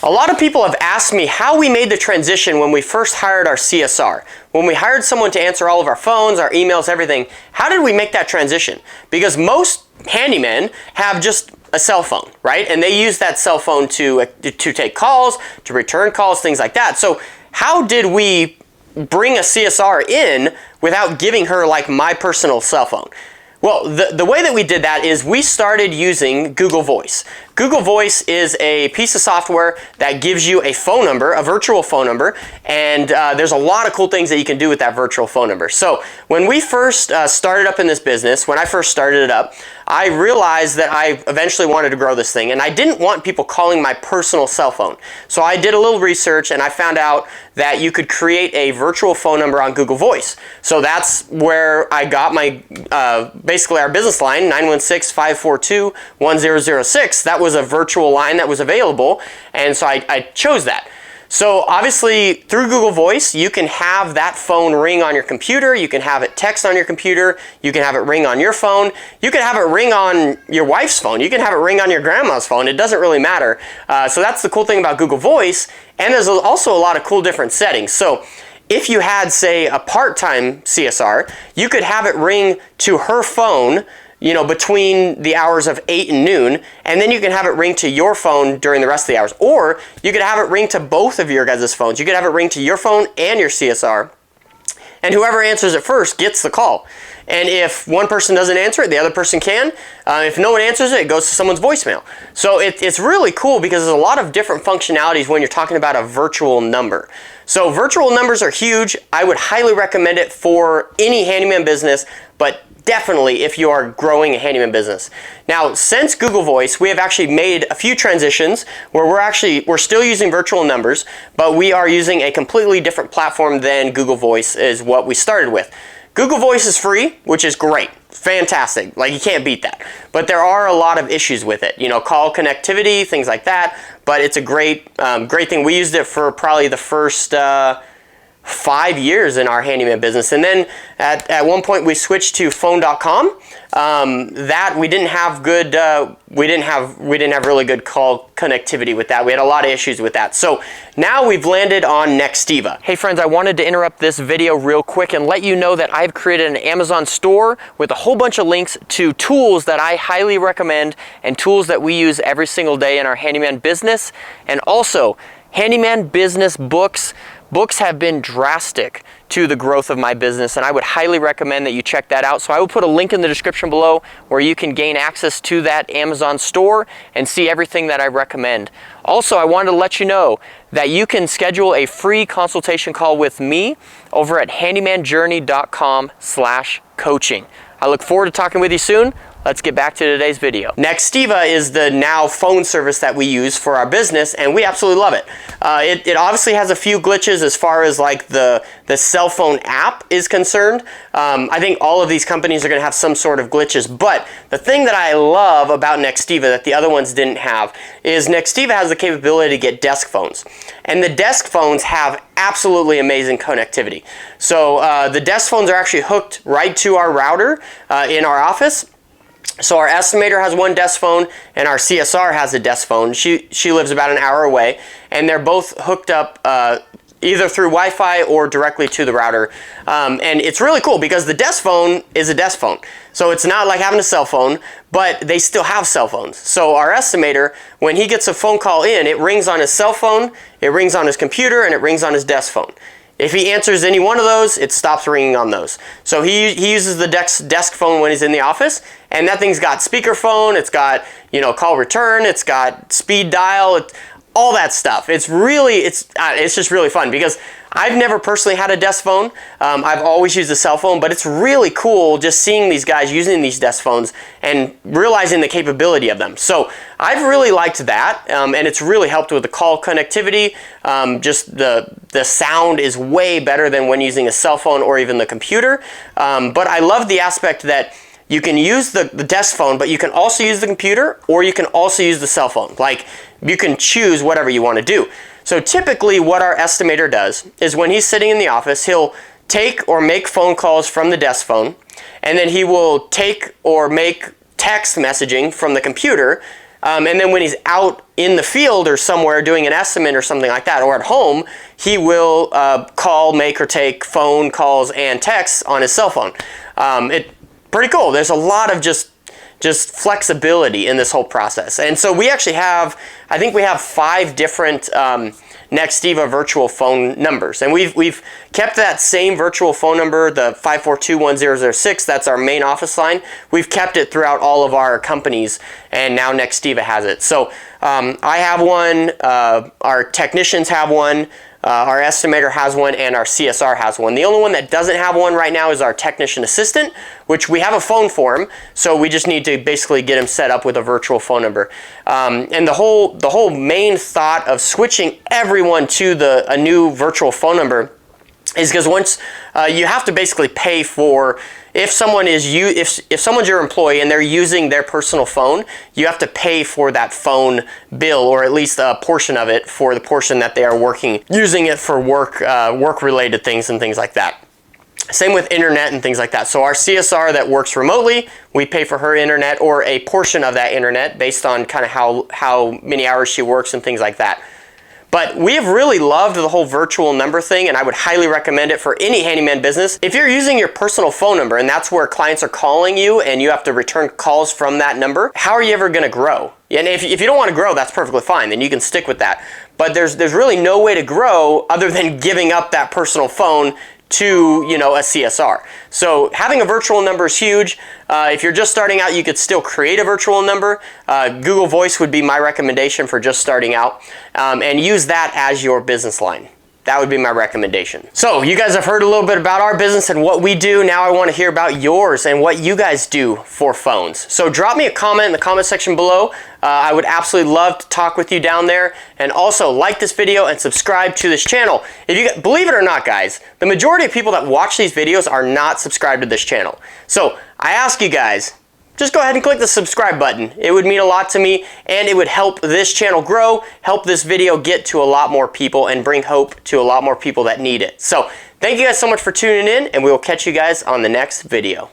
A lot of people have asked me how we made the transition when we first hired our CSR. When we hired someone to answer all of our phones, our emails, everything, how did we make that transition? Because most handymen have just a cell phone, right? And they use that cell phone to take calls, to return calls, things like that. So how did we bring a CSR in without giving her like my personal cell phone? Well, the way that we did that is we started using Google Voice. Google Voice is a piece of software that gives you a phone number, a virtual phone number, and there's a lot of cool things that you can do with that virtual phone number. So when we first started up in this business, when I first started it up, I realized that I eventually wanted to grow this thing, and I didn't want people calling my personal cell phone. So I did a little research, and I found out that you could create a virtual phone number on Google Voice. So that's where I got my, basically our business line, 916-542-1006. That was a virtual line that was available, and so I chose that. So obviously through Google Voice, you can have that phone ring on your computer, you can have it text on your computer, you can have it ring on your phone, you can have it ring on your wife's phone, you can have it ring on your grandma's phone, it doesn't really matter. So that's the cool thing about Google Voice, and there's also a lot of cool different settings. So if you had, say, a part-time CSR, you could have it ring to her phone, you know, between the hours of 8 and noon, and then you can have it ring to your phone during the rest of the hours. Or you could have it ring to both of your guys' phones. You could have it ring to your phone and your CSR, and whoever answers it first gets the call. And if one person doesn't answer it, the other person can. If no one answers it, it goes to someone's voicemail. So it's really cool because there's a lot of different functionalities when you're talking about a virtual number. So virtual numbers are huge. I would highly recommend it for any handyman business, but definitely if you are growing a handyman business. Now, since Google Voice, we have actually made a few transitions where we're still using virtual numbers, but we are using a completely different platform than Google Voice is what we started with. Google Voice is free, which is great, fantastic, like you can't beat that. But there are a lot of issues with it, you know, call connectivity, things like that, but it's a great thing. We used it for probably the first 5 years in our handyman business, and then at one point we switched to phone.com. That we didn't have good we didn't have really good call connectivity with that. We had a lot of issues with that. So now we've landed on Nextiva. Hey friends, I wanted to interrupt this video real quick and let you know that I've created an Amazon store with a whole bunch of links to tools that I highly recommend and tools that we use every single day in our handyman business, and also handyman business books. Books have been drastic to the growth of my business, and I would highly recommend that you check that out. So I will put a link in the description below where you can gain access to that Amazon store and see everything that I recommend. Also, I wanted to let you know that you can schedule a free consultation call with me over at handymanjourney.com/coaching. I look forward to talking with you soon. Let's get back to today's video. Nextiva is the now phone service that we use for our business, and we absolutely love it. It obviously has a few glitches as far as like the cell phone app is concerned. I think all of these companies are going to have some sort of glitches, but the thing that I love about Nextiva that the other ones didn't have is Nextiva has the capability to get desk phones, and the desk phones have absolutely amazing connectivity. So the desk phones are actually hooked right to our router in our office. So our estimator has one desk phone and our CSR has a desk phone. She lives about an hour away, and they're both hooked up either through Wi-Fi or directly to the router. And it's really cool because the desk phone is a desk phone. So it's not like having a cell phone, but they still have cell phones. So our estimator, when he gets a phone call in, it rings on his cell phone, it rings on his computer, and it rings on his desk phone. If he answers any one of those, it stops ringing on those. So he uses the desk phone when he's in the office, and that thing's got speakerphone, it's got, you know, call return, it's got speed dial, all that stuff. It's just really fun because I've never personally had a desk phone. I've always used a cell phone, but it's really cool just seeing these guys using these desk phones and realizing the capability of them. So I've really liked that, and it's really helped with the call connectivity. Just the sound is way better than when using a cell phone or even the computer. But I love the aspect that you can use the desk phone, but you can also use the computer, or you can also use the cell phone. Like, you can choose whatever you want to do. So typically what our estimator does is when he's sitting in the office, he'll take or make phone calls from the desk phone, and then he will take or make text messaging from the computer And then when he's out in the field or somewhere doing an estimate or something like that, or at home, he will call, make or take phone calls and texts on his cell phone. Pretty cool. There's a lot of just flexibility in this whole process. And so we actually have, I think we have 5 different Nextiva virtual phone numbers. And we've kept that same virtual phone number, the 542-1006, that's our main office line. We've kept it throughout all of our companies, and now Nextiva has it. So I have one, our technicians have one, our estimator has one, and our CSR has one. The only one that doesn't have one right now is our technician assistant, which we have a phone for him, so we just need to basically get him set up with a virtual phone number. And the whole main thought of switching everyone to a new virtual phone number is because once you have to basically pay for, if someone's your employee and they're using their personal phone, you have to pay for that phone bill, or at least a portion of it, for the portion that they are using it for work related things and things like that. Same with internet and things like that. So our CSR that works remotely, we pay for her internet or a portion of that internet based on kind of how many hours she works and things like that. But we have really loved the whole virtual number thing, and I would highly recommend it for any handyman business. If you're using your personal phone number and that's where clients are calling you and you have to return calls from that number, how are you ever going to grow? And if you don't want to grow, that's perfectly fine. Then you can stick with that. But there's really no way to grow other than giving up that personal phone to, a CSR. So having a virtual number is huge. If you're just starting out, you could still create a virtual number. Google Voice would be my recommendation for just starting out, and use that as your business line. That would be my recommendation. So you guys have heard a little bit about our business and what we do. Now I want to hear about yours and what you guys do for phones. So drop me a comment in the comment section below. I would absolutely love to talk with you down there. And also like this video and subscribe to this channel. Believe it or not, guys, the majority of people that watch these videos are not subscribed to this channel. So I ask you guys, just go ahead and click the subscribe button. It would mean a lot to me, and it would help this channel grow, help this video get to a lot more people, and bring hope to a lot more people that need it. So thank you guys so much for tuning in, and we will catch you guys on the next video.